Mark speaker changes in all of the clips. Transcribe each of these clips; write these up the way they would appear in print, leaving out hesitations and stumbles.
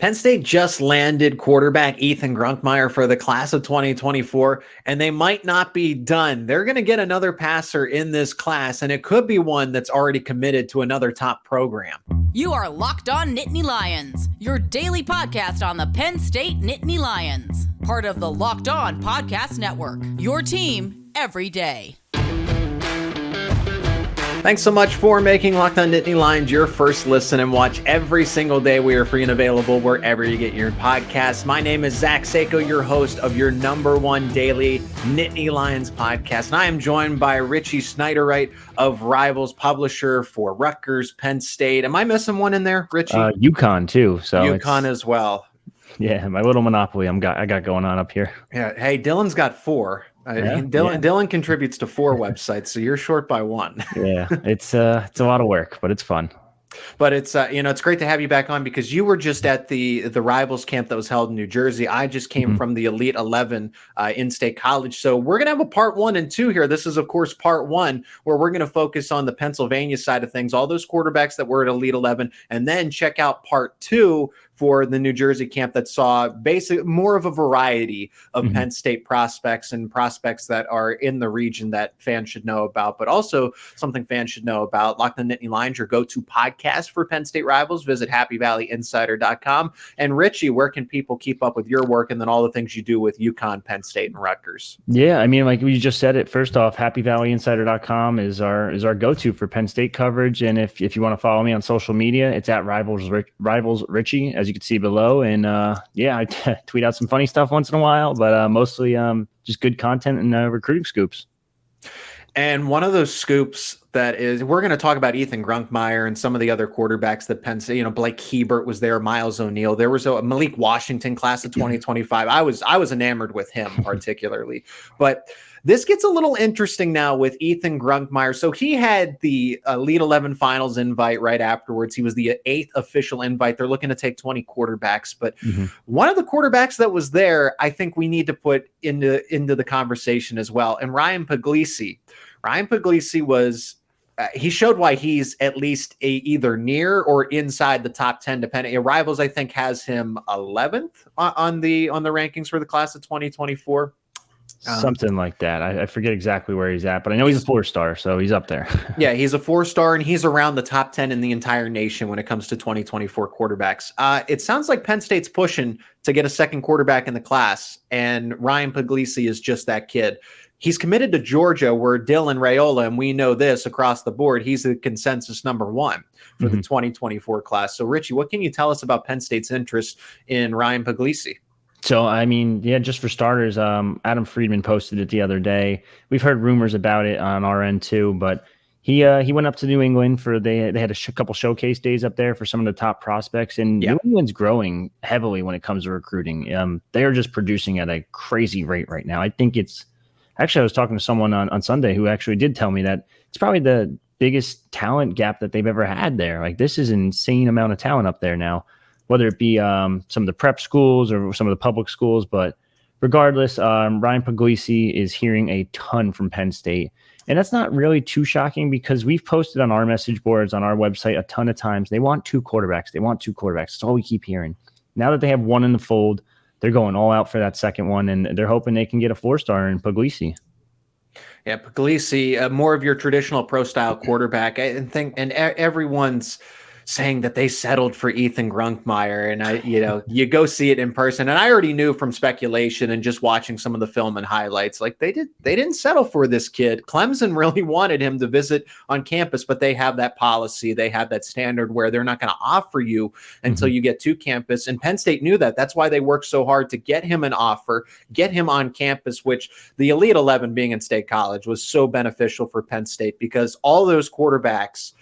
Speaker 1: Penn State just landed quarterback Ethan Grunkemeyer for the class of 2024, and they might not be done. They're going to get another passer in this class, and it could be one that's already committed to another top program.
Speaker 2: You are Locked On Nittany Lions, your daily podcast on the Penn State Nittany Lions, part of the Locked On Podcast Network, your team every day.
Speaker 1: Thanks so much for making Locked On Nittany Lions your first listen and watch every single day. We are free and available wherever you get your podcasts. My name is Seyko, your host of your number one daily Nittany Lions podcast. And I am joined by Richie Schnyderite of Rivals, publisher for Rutgers, Penn State. Am I missing one in there, Richie?
Speaker 3: UConn too. So
Speaker 1: UConn as well.
Speaker 3: Yeah, my little monopoly I got going on up here.
Speaker 1: Yeah. Hey, Dylan's got four. Dylan contributes to 4 websites, so you're short by 1.
Speaker 3: Yeah, it's a lot of work, but it's fun.
Speaker 1: But it's it's great to have you back on because you were just at the Rivals camp that was held in New Jersey. I just came from the Elite 11 in-state college. So we're going to have a part 1 and 2 here. This is, of course, part 1, where we're going to focus on the Pennsylvania side of things, all those quarterbacks that were at Elite 11, and then check out part 2 for the New Jersey camp that saw basically more of a variety of Penn State prospects and prospects that are in the region that fans should know about, but also something fans should know about. Locked On Nittany Lions, your go-to podcast for Penn State Rivals. Visit happyvalleyinsider.com. And Richie, where can people keep up with your work and then all the things you do with UConn, Penn State, and Rutgers?
Speaker 3: Yeah, I mean, like we just said it, first off, happyvalleyinsider.com is our go-to for Penn State coverage. And if you want to follow me on social media, it's at Rivals Richie, as you can see below. And I tweet out some funny stuff once in a while, but mostly just good content and recruiting scoops.
Speaker 1: And one of those scoops that is, we're going to talk about Ethan Grunkemeyer and some of the other quarterbacks that Penn State, Blake Hebert was there, Miles O'Neill. There was a Malik Washington class of 2025. I was enamored with him particularly, but this gets a little interesting now with Ethan Grunkemeyer. So he had the Elite 11 finals invite right afterwards. He was the 8th official invite. They're looking to take 20 quarterbacks, but one of the quarterbacks that was there, I think we need to put into the conversation as well. And Ryan Puglisi was, he showed why he's at least either near or inside the top 10, depending. Rivals, I think, has him 11th on the rankings for the class of 2024.
Speaker 3: Something like that. I forget exactly where he's at, but I know he's a 4-star, so he's up there.
Speaker 1: Yeah, he's a 4-star, and he's around the top 10 in the entire nation when it comes to 2024 quarterbacks. It sounds like Penn State's pushing to get a second quarterback in the class, and Ryan Puglisi is just that kid. He's committed to Georgia, where Dylan Raiola, and we know this across the board, he's the consensus number 1 for the 2024 class. So, Richie, what can you tell us about Penn State's interest in Ryan Puglisi?
Speaker 3: So, I mean, yeah, just for starters, Adam Friedman posted it the other day. We've heard rumors about it on our end too, but he went up to New England for they had a couple showcase days up there for some of the top prospects, and New England's growing heavily when it comes to recruiting. They are just producing at a crazy rate right now. I think it's actually, I was talking to someone on Sunday who actually did tell me that it's probably the biggest talent gap that they've ever had there. Like, this is an insane amount of talent up there now, whether it be some of the prep schools or some of the public schools. But regardless, Ryan Puglisi is hearing a ton from Penn State. And that's not really too shocking because we've posted on our message boards on our website a ton of times. They want 2 quarterbacks. That's all we keep hearing. Now that they have 1 in the fold, they're going all out for that second one, and they're hoping they can get a 4-star in Puglisi.
Speaker 1: Yeah, Puglisi, more of your traditional pro-style quarterback. And everyone's saying that they settled for Ethan Grunkemeyer, and you go see it in person. And I already knew from speculation and just watching some of the film and highlights, like they didn't settle for this kid. Clemson really wanted him to visit on campus, but they have that policy. They have that standard where they're not going to offer you until you get to campus. And Penn State knew that. That's why they worked so hard to get him an offer, get him on campus, which the Elite 11 being in State College was so beneficial for Penn State because all those quarterbacks,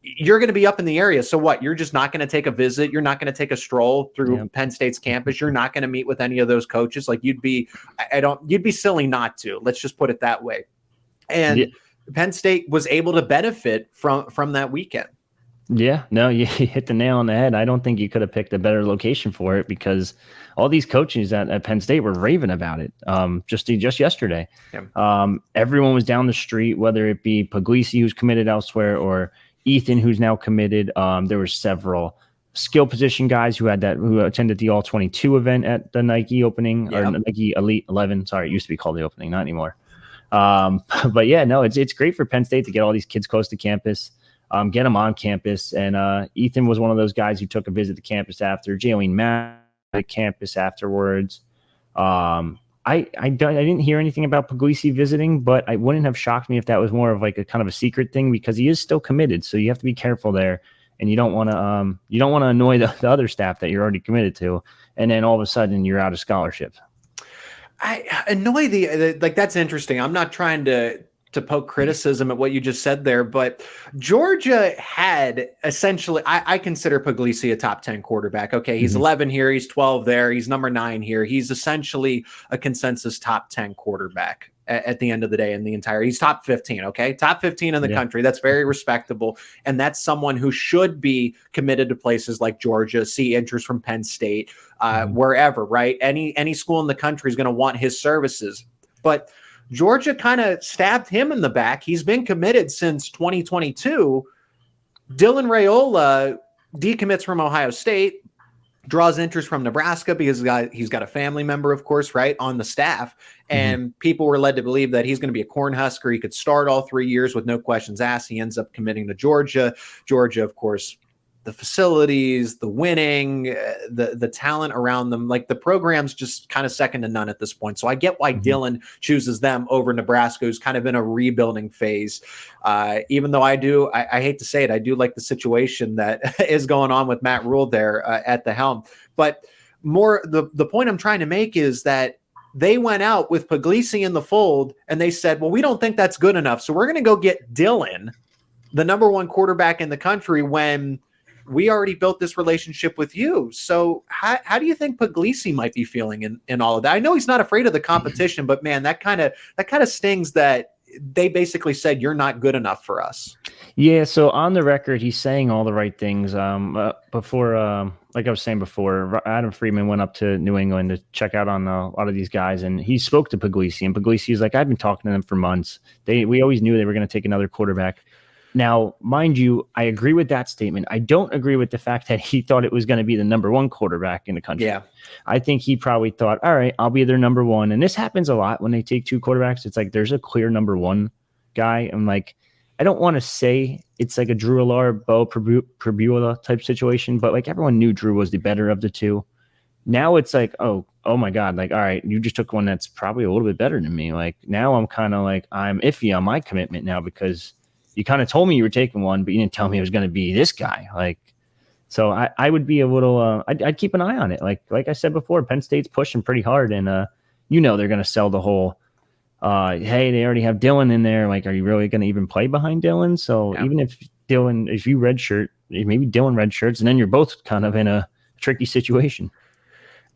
Speaker 1: you're going to be up in the area. So what? You're just not going to take a visit. You're not going to take a stroll through Penn State's campus. You're not going to meet with any of those coaches. Like you'd be silly not to. Let's just put it that way. And Penn State was able to benefit from that weekend.
Speaker 3: Yeah, no, you hit the nail on the head. I don't think you could have picked a better location for it because all these coaches at Penn State were raving about it just yesterday. Everyone was down the street, whether it be Puglisi, who's committed elsewhere, or Ethan, who's now committed. There were several skill position guys who attended the All-22 event at the Nike opening or Nike Elite 11. Sorry, it used to be called the opening, not anymore. But yeah, no, it's great for Penn State to get all these kids close to campus, get them on campus. And Ethan was one of those guys who took a visit to campus after. Jalen Matt at campus afterwards. I didn't hear anything about Puglisi visiting, but it wouldn't have shocked me if that was more of like a kind of a secret thing, because he is still committed. So you have to be careful there, and you don't want to annoy the other staff that you're already committed to, and then all of a sudden you're out of scholarship.
Speaker 1: I annoy that's interesting. I'm not trying to poke criticism at what you just said there, but Georgia had essentially, I consider Puglisi a top 10 quarterback. Okay, he's 11 here, he's 12 there, he's number 9 here. He's essentially a consensus top 10 quarterback at the end of the day in the entire, he's top 15, okay? Top 15 in the country. That's very respectable. And that's someone who should be committed to places like Georgia, see interest from Penn State, wherever, right? Any school in the country is going to want his services. But Georgia kind of stabbed him in the back. He's been committed since 2022. Dylan Raiola decommits from Ohio State, draws interest from Nebraska because he's got a family member, of course, right, on the staff. And people were led to believe that he's going to be a Cornhusker. He could start all 3 years with no questions asked. He ends up committing to Georgia. Georgia, of course, the facilities, the winning, the talent around them, like the program's just kind of second to none at this point. So I get why Dylan chooses them over Nebraska, who's kind of in a rebuilding phase. Even though I hate to say it, I do like the situation that is going on with Matt Rule there at the helm. But more the point I'm trying to make is that they went out with Puglisi in the fold and they said, well, we don't think that's good enough, so we're going to go get Dylan, the number 1 quarterback in the country, when we already built this relationship with you. So how do you think Puglisi might be feeling in all of that? I know he's not afraid of the competition, but man, that kind of stings that they basically said, you're not good enough for us.
Speaker 3: Yeah. So on the record, he's saying all the right things. Before, like I was saying before, Adam Friedman went up to New England to check out on a lot of these guys, and he spoke to Puglisi, and Puglisi was like, I've been talking to them for months. We always knew they were going to take another quarterback. Now, mind you, I agree with that statement. I don't agree with the fact that he thought it was going to be the number 1 quarterback in the country. Yeah. I think he probably thought, all right, I'll be their number 1. And this happens a lot when they take 2 quarterbacks. It's like there's a clear number 1 guy. I'm like, I don't want to say it's like a Drew Allard, Bo Prabula type situation, but like everyone knew Drew was the better of the 2. Now it's like, oh my God, like, all right, you just took one that's probably a little bit better than me. Like now I'm kind of like, I'm iffy on my commitment now because you kind of told me you were taking one, but you didn't tell me it was going to be this guy. Like, so I would be a little, I'd keep an eye on it. Like I said before, Penn State's pushing pretty hard, and they're going to sell the whole, hey, they already have Dylan in there. Like, are you really going to even play behind Dylan? So even if you redshirt, maybe Dylan redshirts, and then you're both kind of in a tricky situation.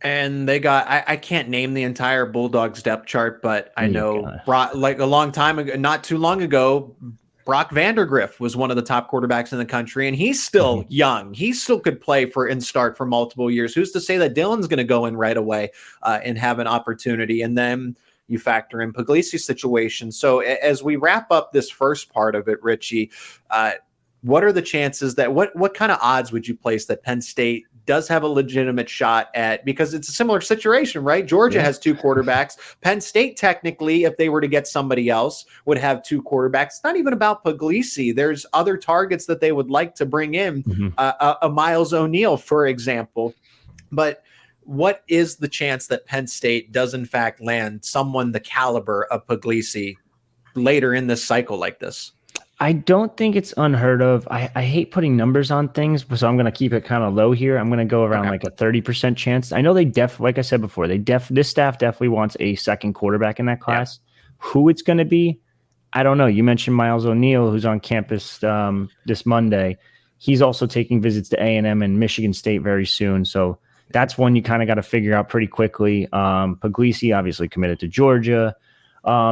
Speaker 1: And they got, I can't name the entire Bulldogs depth chart, but I know like a long time ago, not too long ago, Brock Vandergriff was one of the top quarterbacks in the country, and he's still young. He still could play and start for multiple years. Who's to say that Dylan's going to go in right away and have an opportunity? And then you factor in Puglisi's situation. So as we wrap up this first part of it, Richie, what are the chances that what kind of odds would you place that Penn State does have a legitimate shot at, because it's a similar situation, right? Georgia has 2 quarterbacks. Penn State, technically, if they were to get somebody else, would have 2 quarterbacks. It's not even about Puglisi. There's other targets that they would like to bring in, a Miles O'Neill, for example. But what is the chance that Penn State does in fact land someone the caliber of Puglisi later in this cycle like this?
Speaker 3: I don't think it's unheard of. I hate putting numbers on things, so I'm going to keep it kind of low here. I'm going to go around like a 30% chance. I know like I said before, this staff definitely wants a second quarterback in that class. Yeah. Who it's going to be, I don't know. You mentioned Miles O'Neill, who's on campus this Monday. He's also taking visits to A&M and Michigan State very soon. So that's one you kind of got to figure out pretty quickly. Puglisi obviously committed to Georgia.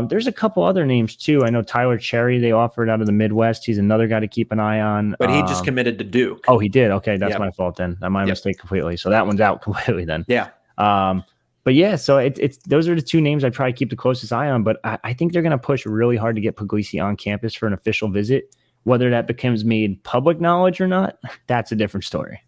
Speaker 3: There's a couple other names too. I know Tyler Cherry, they offered out of the Midwest. He's another guy to keep an eye on.
Speaker 1: But he just committed to Duke.
Speaker 3: Oh, he did. Okay. That's my fault then. That's my mistake completely. So that one's out completely then.
Speaker 1: Yeah.
Speaker 3: But yeah, so it's those are the 2 names I'd probably keep the closest eye on, but I think they're going to push really hard to get Puglisi on campus for an official visit. Whether that becomes made public knowledge or not, that's a different story.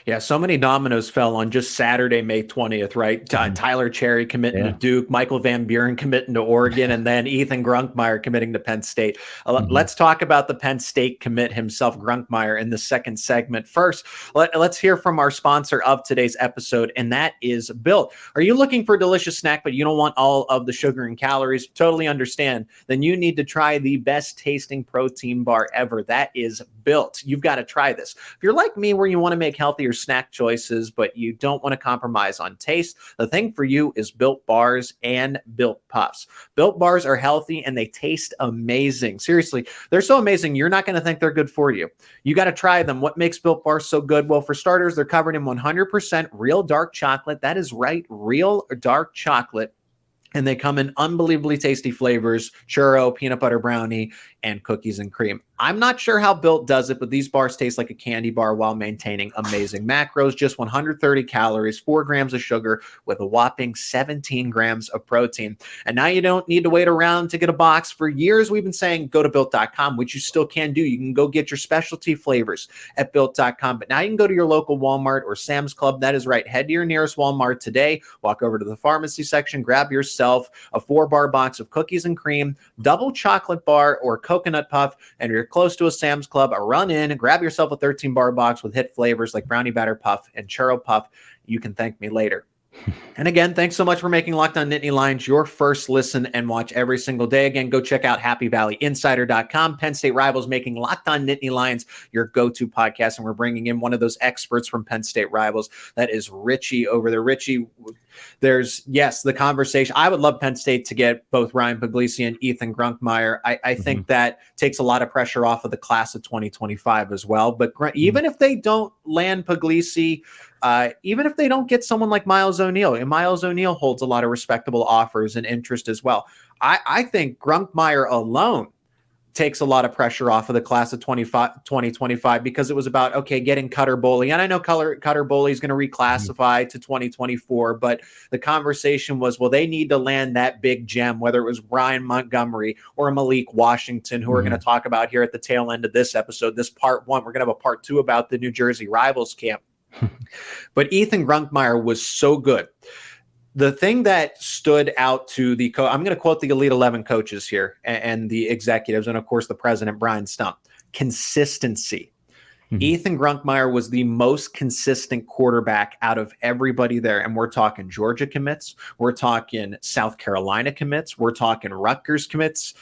Speaker 1: Yeah, so many dominoes fell on just Saturday, May 20th, right? Tyler Cherry committing to Duke, Michael Van Buren committing to Oregon, and then Ethan Grunkemeyer committing to Penn State. Let's talk about the Penn State commit himself, Grunkemeyer, in the second segment. First, let's hear from our sponsor of today's episode, and that is Built. Are you looking for a delicious snack, but you don't want all of the sugar and calories? Totally understand. Then you need to try the best tasting protein bar ever. That is Built. You've got to try this. If you're like me, where you want to make healthier snack choices, but you don't want to compromise on taste, the thing for you is Built Bars and Built Puffs. Built Bars are healthy and they taste amazing. Seriously, they're so amazing, you're not going to think they're good for you. You got to try them. What makes Built Bars so good? Well, for starters, they're covered in 100% real dark chocolate. That is right, real dark chocolate. And they come in unbelievably tasty flavors: churro, peanut butter brownie, and cookies and cream. I'm not sure how Built does it, but these bars taste like a candy bar while maintaining amazing macros. Just 130 calories, 4 grams of sugar, with a whopping 17 grams of protein. And now you don't need to wait around to get a box. For years, we've been saying go to Built.com, which you still can do. You can go get your specialty flavors at Built.com. But now you can go to your local Walmart or Sam's Club. That is right. Head to your nearest Walmart today. Walk over to the pharmacy section. Grab yourself a 4-bar box of cookies and cream, double chocolate bar, or coconut puff. And you're close to a Sam's Club, run in and grab yourself a 13-bar box with hit flavors like brownie batter puff and churro puff. You can thank me later. And again, thanks so much for making Locked On Nittany Lions your first listen and watch every single day. Again, go check out happyvalleyinsider.com. Penn State Rivals making Locked On Nittany Lions your go-to podcast, and we're bringing in one of those experts from Penn State Rivals. That is Richie over there. Richie, there's, yes, the conversation. I would love Penn State to get both Ryan Puglisi and Ethan Grunkemeyer. I think that takes a lot of pressure off of the class of 2025 as well. But even if they don't land Puglisi, even if they don't get someone like Miles O'Neill, and Miles O'Neill holds a lot of respectable offers and interest as well. I think Grunkemeyer alone takes a lot of pressure off of the class of 2025, because it was about, okay, getting Cutter Boley. And I know Cutter Boley is going to reclassify to 2024, but the conversation was, well, they need to land that big gem, whether it was Brian Montgomery or Malik Washington, who we're going to talk about here at the tail end of this episode. This part one, we're going to have a part two about the New Jersey Rivals camp. But Ethan Grunkemeyer was so good. The thing that stood out to the I'm going to quote the Elite 11 coaches here and the executives, and of course the president, Brian Stump: consistency. Ethan Grunkemeyer was the most consistent quarterback out of everybody there. And we're talking Georgia commits. We're talking South Carolina commits. We're talking Rutgers commits.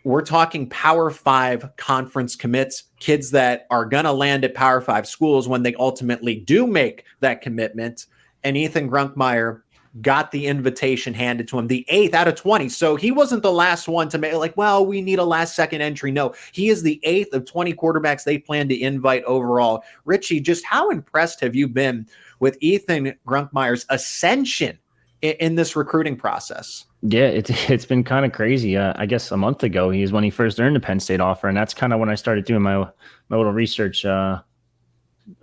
Speaker 1: We're talking Power 5 conference commits, kids that are going to land at Power 5 schools when they ultimately do make that commitment. And Ethan Grunkemeyer got the invitation handed to him, the 8th out of 20. So he wasn't the last one to make, like, well, we need a last-second entry. No, he is the 8th of 20 quarterbacks they plan to invite overall. Richie, just how impressed have you been with Ethan Grunkemeyer's ascension in this recruiting process?
Speaker 3: Yeah, it's been kind of crazy. I guess a month ago is when he first earned a Penn State offer, and that's kind of when I started doing my little research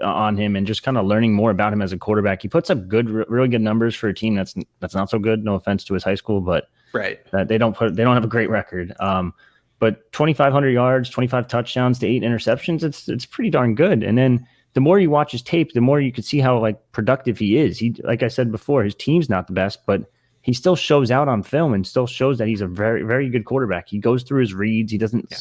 Speaker 3: on him and just kind of learning more about him as a quarterback. He puts up really good numbers for a team that's not so good. No offense to his high school, but
Speaker 1: right,
Speaker 3: they don't have a great record. But 2,500 yards, 25 touchdowns to 8 interceptions. It's pretty darn good. And then the more you watch his tape, the more you could see how productive he is. He, like I said before, his team's not the best, but he still shows out on film and still shows that he's a very, very good quarterback. He goes through his reads. He doesn't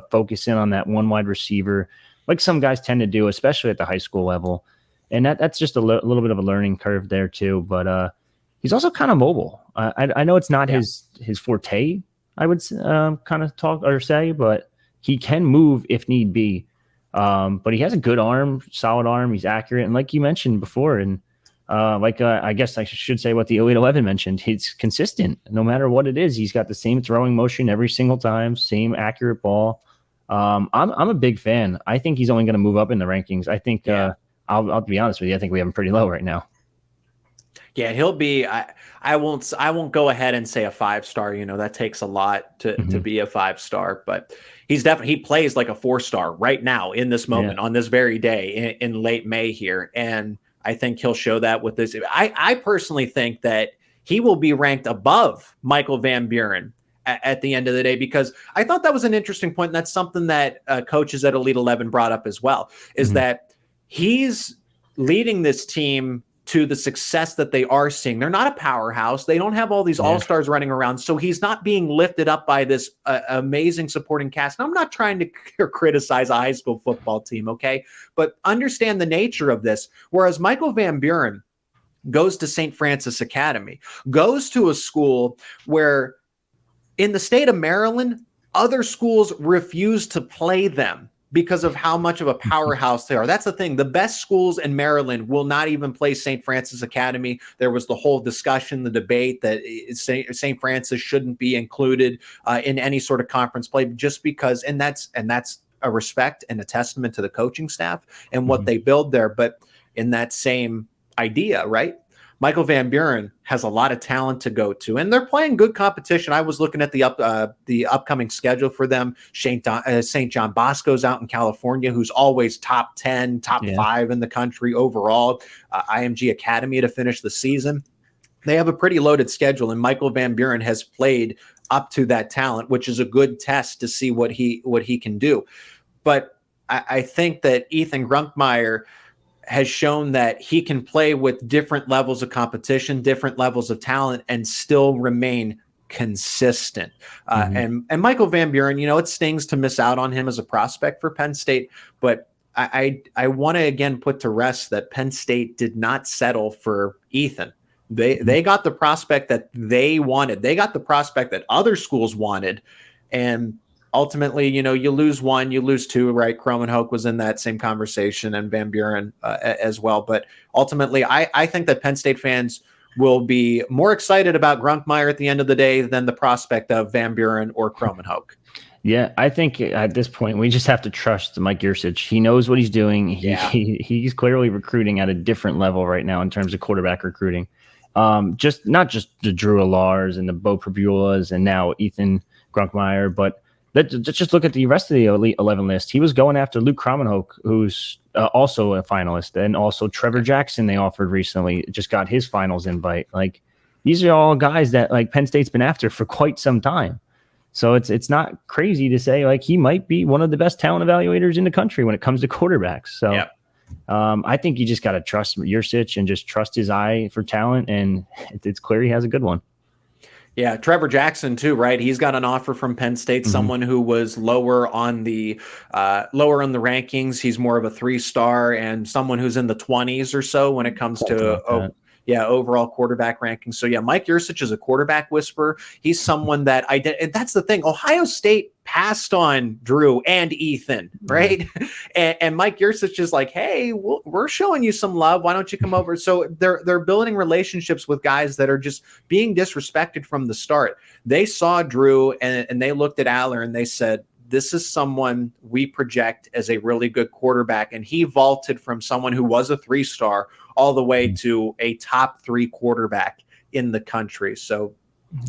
Speaker 3: focus in on that one wide receiver like some guys tend to do, especially at the high school level. And that's just a little bit of a learning curve there too. But he's also kind of mobile. I know it's not his forte, I would kind of talk or say, but he can move if need be. But he has a good arm, solid arm. He's accurate. And like you mentioned before, and I guess I should say what the Elite 11 mentioned, he's consistent. No matter what it is, he's got the same throwing motion every single time, same accurate ball. I'm a big fan. I think he's only going to move up in the rankings. I think I'll be honest with you. I think we have him pretty low right now.
Speaker 1: Yeah, he'll be. I won't go ahead and say a 5-star. You know, that takes a lot to be a 5-star, but he's definitely, he plays like a 4-star right now in this moment on this very day in late May here, and I think he'll show that with this. I personally think that he will be ranked above Michael Van Buren at the end of the day, because I thought that was an interesting point. And that's something that coaches at Elite 11 brought up as well, is that he's leading this team to the success that they are seeing. They're not a powerhouse. They don't have all these all-stars running around. So he's not being lifted up by this amazing supporting cast. And I'm not trying to criticize a high school football team, okay? But understand the nature of this. Whereas Michael Van Buren goes to St. Francis Academy, goes to a school where in the state of Maryland, other schools refuse to play them because of how much of a powerhouse they are. That's the thing. The best schools in Maryland will not even play St. Francis Academy. There was the whole discussion, the debate that St. Francis shouldn't be included in any sort of conference play just because, and that's a respect and a testament to the coaching staff and what they build there. But in that same idea, right? Michael Van Buren has a lot of talent to go to, and they're playing good competition. I was looking at the upcoming schedule for them. St. John Bosco's out in California, who's always top 10, top 5 in the country overall. IMG Academy to finish the season. They have a pretty loaded schedule, and Michael Van Buren has played up to that talent, which is a good test to see what he can do. But I think that Ethan Grunkemeyer has shown that he can play with different levels of competition, different levels of talent, and still remain consistent. And Michael Van Buren, it stings to miss out on him as a prospect for Penn State, but I want to again put to rest that Penn State did not settle for Ethan. They got the prospect that they wanted. They got the prospect that other schools wanted, and ultimately, you lose one, you lose two, right? Kromenhoek was in that same conversation and Van Buren as well. But ultimately, I think that Penn State fans will be more excited about Grunkemeyer at the end of the day than the prospect of Van Buren or Kromenhoek.
Speaker 3: Yeah, I think at this point, we just have to trust Mike Yursich. He knows what he's doing. He's clearly recruiting at a different level right now in terms of quarterback recruiting. Just not just the Drew Alars and the Bo Prabulas and now Ethan Grunkemeyer, but let's just look at the rest of the Elite 11 list. He was going after Luke Kromenhoek, who's also a finalist, and also Trevor Jackson they offered recently, just got his finals invite. Like, these are all guys that like Penn State's been after for quite some time. So it's not crazy to say like he might be one of the best talent evaluators in the country when it comes to quarterbacks. So I think you just got to trust Yursich and just trust his eye for talent, and it's clear he has a good one.
Speaker 1: Yeah, Trevor Jackson too, right? He's got an offer from Penn State, someone who was lower on the rankings. He's more of a 3-star and someone who's in the 20s or so when it comes to overall quarterback rankings. So yeah, Mike Yursich is a quarterback whisperer. He's someone that and that's the thing. Ohio State passed on Drew and Ethan, right? And Mike Yursich is like, hey, we're showing you some love. Why don't you come over? So they're building relationships with guys that are just being disrespected from the start. They saw Drew and they looked at Aller and they said, this is someone we project as a really good quarterback. And he vaulted from someone who was a 3-star all the way to a top 3 quarterback in the country. So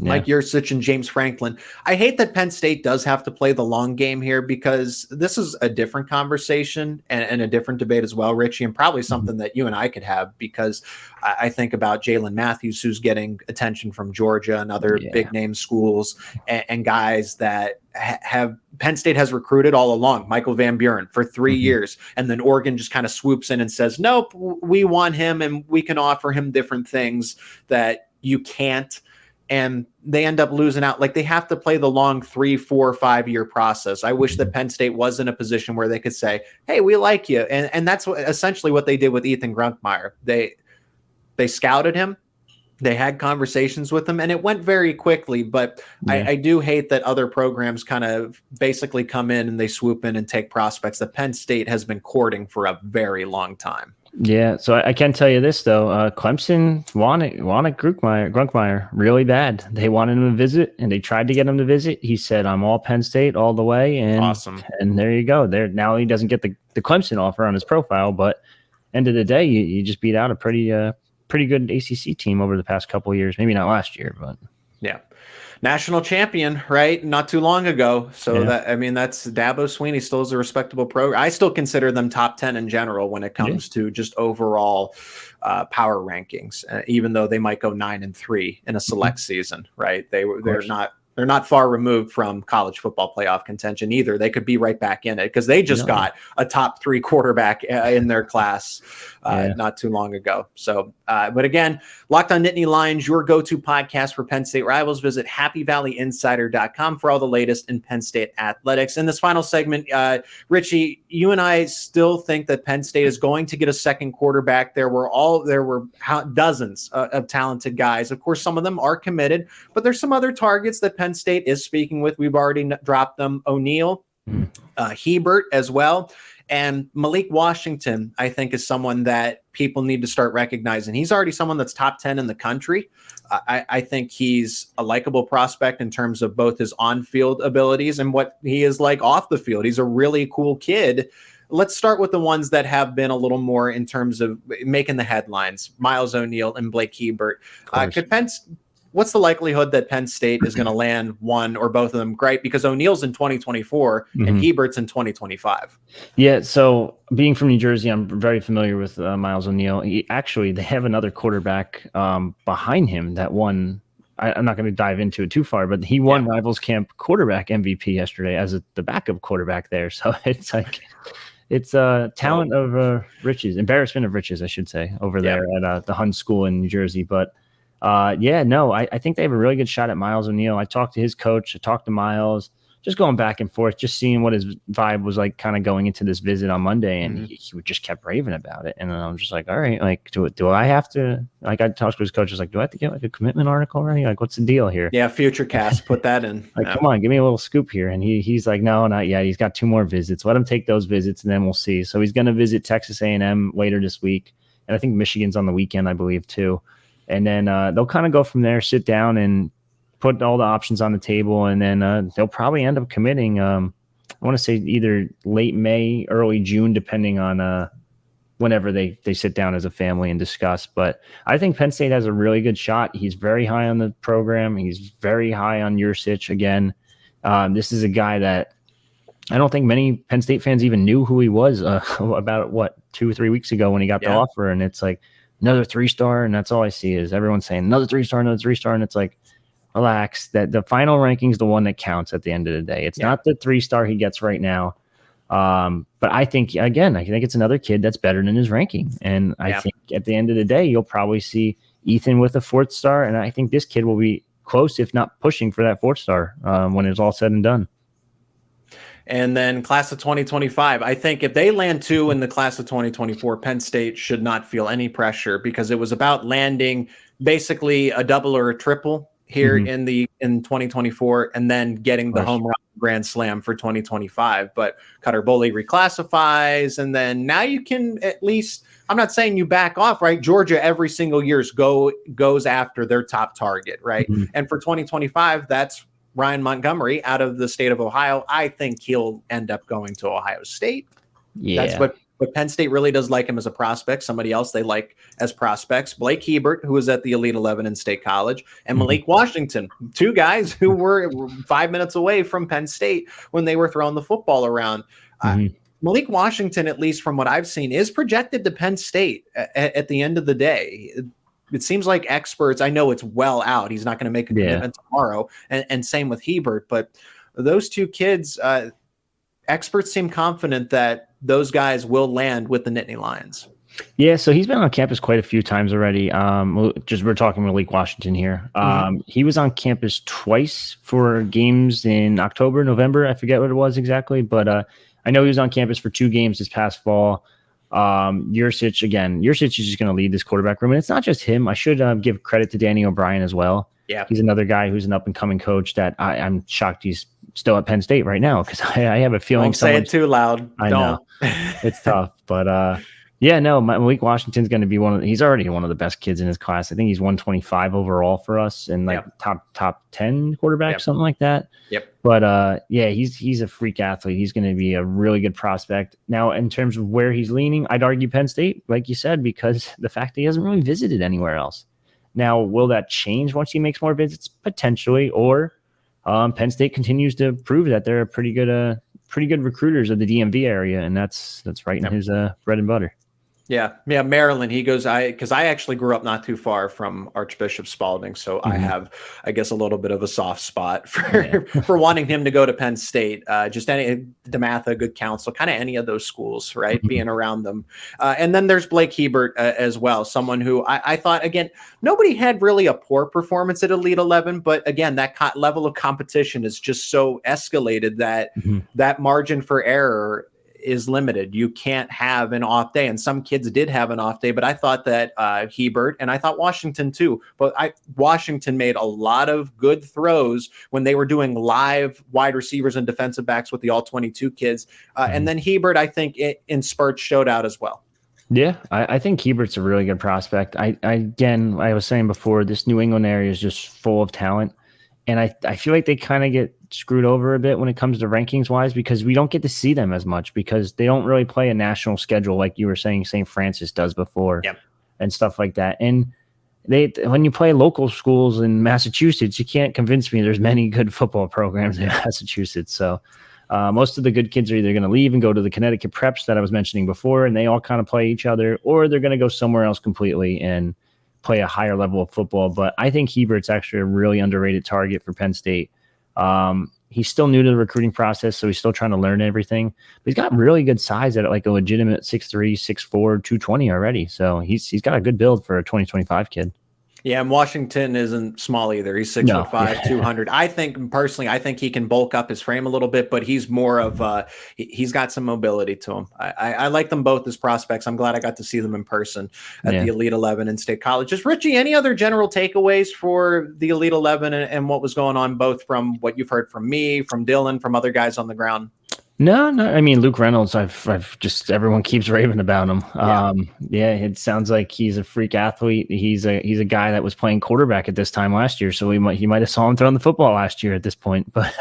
Speaker 1: Mike Yursich and James Franklin. I hate that Penn State does have to play the long game here because this is a different conversation and a different debate as well, Richie, and probably something that you and I could have because I think about Jalen Matthews, who's getting attention from Georgia and other big name schools and guys that have Penn State has recruited all along. Michael Van Buren for 3 years. And then Oregon just kind of swoops in and says, nope, we want him and we can offer him different things that you can't. And they end up losing out. Like, they have to play the long 3, 4, 5 year process. I wish that Penn State was in a position where they could say, hey, we like you. And that's essentially what they did with Ethan Grunkemeyer. They scouted him. They had conversations with him, and it went very quickly. But I do hate that other programs kind of basically come in and they swoop in and take prospects that Penn State has been courting for a very long time.
Speaker 3: Yeah, so I can tell you this, though. Clemson wanted Grunkemeyer really bad. They wanted him to visit, and they tried to get him to visit. He said, I'm all Penn State all the way. And,
Speaker 1: awesome.
Speaker 3: And there you go. Now he doesn't get the Clemson offer on his profile, but end of the day, you just beat out a pretty good ACC team over the past couple of years. Maybe not last year, but.
Speaker 1: Yeah. National champion, right? Not too long ago. So that's Dabo Swinney still is a respectable program. I still consider them top 10 in general when it comes to just overall power rankings, even though they might go 9-3 in a select season, right? They're not they're not far removed from college football playoff contention either. They could be right back in it because they just got a top 3 quarterback in their class not too long ago. So, but again, Locked On Nittany Lions, your go-to podcast for Penn State rivals. Visit happyvalleyinsider.com for all the latest in Penn State athletics. In this final segment, Richie, you and I still think that Penn State is going to get a second quarterback. There were dozens of talented guys. Of course, some of them are committed, but there's some other targets that Penn State is speaking with. We've already dropped them. O'Neal, Hebert as well. And Malik Washington, I think, is someone that people need to start recognizing. He's already someone that's top 10 in the country. I think he's a likable prospect in terms of both his on-field abilities and what he is like off the field. He's a really cool kid. Let's start with the ones that have been a little more in terms of making the headlines. Miles O'Neal and Blake Hebert. What's the likelihood that Penn State is going to land one or both of them? Great, because O'Neal's in 2024 and Hebert's in 2025. Yeah,
Speaker 3: so being from New Jersey, I'm very familiar with Miles O'Neal. They have another quarterback behind him that won. I'm not going to dive into it too far, but he won Rivals Camp quarterback MVP yesterday as the backup quarterback there. So it's like it's a talent of riches, embarrassment of riches, I should say, over there at the Hun School in New Jersey. But I think they have a really good shot at Miles O'Neal. I talked to his coach. I talked to Miles, just going back and forth, just seeing what his vibe was like kind of going into this visit on Monday. And he just kept raving about it. And I'm just like, all right, like, do I have to, like, I talked to his coach, I was like, do I have to get like a commitment article already? Like, what's the deal here?
Speaker 1: Yeah. Future cast, put that in.
Speaker 3: Come on, give me a little scoop here. And he's like, no, not yet. He's got 2 more visits. Let him take those visits and then we'll see. So he's going to visit Texas A&M later this week. And I think Michigan's on the weekend, I believe, too. And then they'll kind of go from there, sit down and put all the options on the table. And then they'll probably end up committing, I want to say either late May, early June, depending on whenever they sit down as a family and discuss. But I think Penn State has a really good shot. He's very high on the program. He's very high on Yurcich again. This is a guy that I don't think many Penn State fans even knew who he was about, 2 or 3 weeks ago when he got the offer. And it's like, another 3-star, and that's all I see is everyone saying another 3-star, and it's like, relax. That the final ranking is the one that counts at the end of the day. It's not the 3-star he gets right now. But I think it's another kid that's better than his ranking, and I think at the end of the day, you'll probably see Ethan with a 4th star, and I think this kid will be close, if not pushing for that 4th star when it's all said and done.
Speaker 1: And then class of 2025, I think if they land 2 in the class of 2024, Penn State should not feel any pressure because it was about landing basically a double or a triple here in 2024 and then getting the home run grand slam for 2025. But Cutter Bully reclassifies, and then now you can at least, I'm not saying you back off, right? Georgia every single year goes after their top target, right? And for 2025, that's Ryan Montgomery out of the state of Ohio. I think he'll end up going to Ohio State. Yeah. That's what Penn State really does like him as a prospect. Somebody else they like as prospects, Blake Hebert, who was at the Elite 11 in State College, and Malik Washington, 2 guys who were 5 minutes away from Penn State when they were throwing the football around. Malik Washington, at least from what I've seen, is projected to Penn State at the end of the day. It seems like experts, I know it's well out. He's not going to make a commitment tomorrow. And same with Hebert. But those 2 kids, experts seem confident that those guys will land with the Nittany Lions.
Speaker 3: Yeah, so he's been on campus quite a few times already. We're talking Malik Washington here. He was on campus twice for games in October, November. I forget what it was exactly. But I know he was on campus for 2 games this past fall. Yurcich is just going to lead this quarterback room, and it's not just him. I should give credit to Danny O'Brien as well. Yeah, he's another guy who's an up and coming coach that I'm shocked he's still at Penn State right now because I have a feeling.
Speaker 1: Don't say it too loud.
Speaker 3: I know it's tough, but Malik Washington's going to be he's already one of the best kids in his class. I think he's 125 overall for us and top 10 quarterback, something like that. Yep. But he's a freak athlete. He's going to be a really good prospect. Now, in terms of where he's leaning, I'd argue Penn State, like you said, because the fact that he hasn't really visited anywhere else. Now, will that change once he makes more visits? Potentially, or Penn State continues to prove that they're pretty good recruiters of the DMV area, and that's right in his bread and butter.
Speaker 1: Yeah. Maryland. He goes, because I actually grew up not too far from Archbishop Spalding. So I have, I guess, a little bit of a soft spot for, for wanting him to go to Penn State. Just any DeMatha, good counsel, kind of any of those schools, right? Being around them. And then there's Blake Hebert as well. Someone who I thought, again, nobody had really a poor performance at Elite 11. But again, that level of competition is just so escalated that that margin for error is limited. You can't have an off day, and some kids did have an off day, but I thought that Hebert, and I thought Washington too, but Washington made a lot of good throws when they were doing live wide receivers and defensive backs with the all 22 kids. And then Hebert, I think in spurts showed out as well.
Speaker 3: Yeah, I think Hebert's a really good prospect. I was saying before, this New England area is just full of talent. And I feel like they kind of get screwed over a bit when it comes to rankings wise, because we don't get to see them as much because they don't really play a national schedule like you were saying St. Francis does before and stuff like that. And when you play local schools in Massachusetts, you can't convince me there's many good football programs in Massachusetts. So most of the good kids are either going to leave and go to the Connecticut preps that I was mentioning before, and they all kind of play each other, or they're going to go somewhere else completely and play a higher level of football. But I think Hebert's actually a really underrated target for Penn State. He's still new to the recruiting process, so he's still trying to learn everything. But he's got really good size at like a legitimate 6'3", 6'4", 220 already. So he's got a good build for a 2025 kid.
Speaker 1: Yeah, and Washington isn't small either. He's 6'5", 200. I think personally, he can bulk up his frame a little bit, but he's more of he's got some mobility to him. I like them both as prospects. I'm glad I got to see them in person at the Elite 11 in State College. Just Richie, any other general takeaways for the Elite 11 and what was going on, both from what you've heard from me, from Dylan, from other guys on the ground?
Speaker 3: No. I mean, Luke Reynolds, I've just, everyone keeps raving about him. It sounds like he's a freak athlete. He's a guy that was playing quarterback at this time last year. So he might have saw him throwing the football last year at this point, but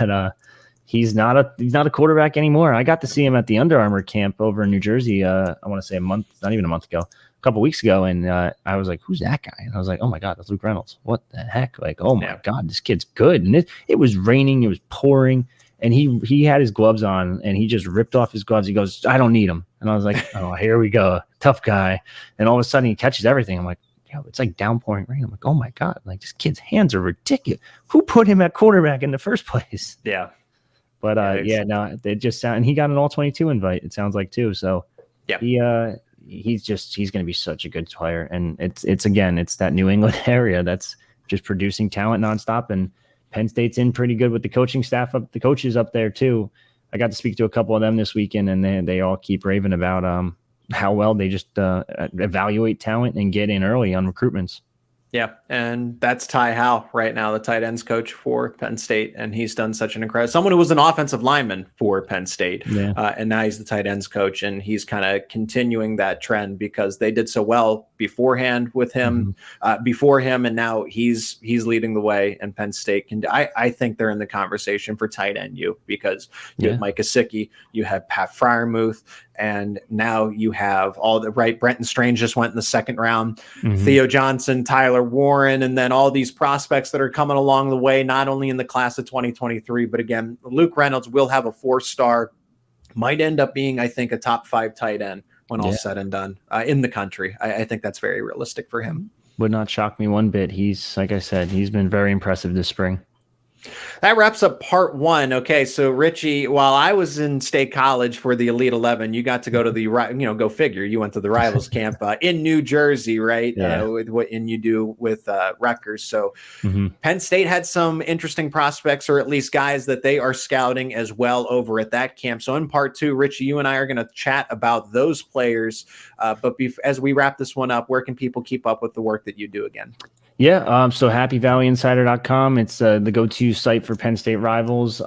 Speaker 3: he's not a quarterback anymore. I got to see him at the Under Armour camp over in New Jersey. I want to say not even a month ago, a couple weeks ago. And I was like, who's that guy? And I was like, oh my God, that's Luke Reynolds. What the heck? Like, oh my God, this kid's good. And it was raining. It was pouring. And he had his gloves on, and he just ripped off his gloves. He goes, I don't need them. And I was like, oh, here we go. Tough guy. And all of a sudden he catches everything. I'm like, it's like downpouring rain. I'm like, oh my God, like this kid's hands are ridiculous. Who put him at quarterback in the first place?
Speaker 1: Yeah.
Speaker 3: But they just sound, and he got an all 22 invite, it sounds like too. So he's going to be such a good player. And it's that New England area that's just producing talent nonstop. And Penn State's in pretty good with the coaching staff the coaches up there too. I got to speak to a couple of them this weekend, and they all keep raving about how well they just evaluate talent and get in early on recruitments.
Speaker 1: Yeah, and that's Ty Howe right now, the tight ends coach for Penn State, and he's done such an incredible. Someone who was an offensive lineman for Penn State, and now he's the tight ends coach, and he's kind of continuing that trend because they did so well beforehand with him, before him, and now he's leading the way. And Penn State can. I think they're in the conversation for tight end because you have Mike Gesicki, you have Pat Freiermuth, and now you have all the Brenton Strange just went in the second round, Theo Johnson, Tyler Warren, and then all these prospects that are coming along the way, not only in the class of 2023, but again, Luke Reynolds will have a 4-star, might end up being, I think, a top 5 tight end when all said and done in the country. I think that's very realistic for him.
Speaker 3: Would not shock me one bit. He's, like I said, he's been very impressive this spring.
Speaker 1: That wraps up part 1. Okay, so Richie, while I was in State College for the Elite 11, you got to go to the, go figure, you went to the Rivals camp in New Jersey, right? With what you do with Rutgers. So Penn State had some interesting prospects, or at least guys that they are scouting as well over at that camp. So in part 2, Richie, you and I are going to chat about those players. But as we wrap this one up, where can people keep up with the work that you do again?
Speaker 3: Yeah, so happyvalleyinsider.com. It's the go-to site for Penn State Rivals.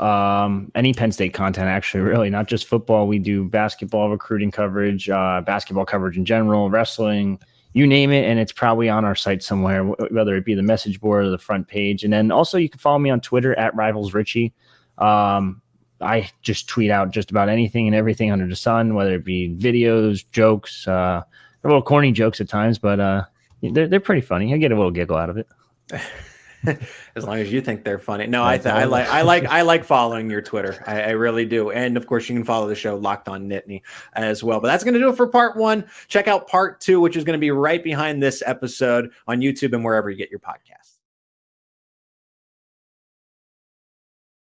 Speaker 3: Any Penn State content, actually, really, not just football. We do basketball recruiting coverage, basketball coverage in general, wrestling, you name it, and it's probably on our site somewhere, whether it be the message board or the front page. And then also you can follow me on Twitter at RivalsRichie. I just tweet out just about anything and everything under the sun, whether it be videos, jokes, a little corny jokes at times, but they're pretty funny. I get a little giggle out of it.
Speaker 1: As long as you think they're funny. No,
Speaker 3: That's all
Speaker 1: I like following your Twitter. I really do. And of course, you can follow the show Locked On Nittany as well. But that's going to do it for part 1. Check out part 2, which is going to be right behind this episode on YouTube and wherever you get your podcast.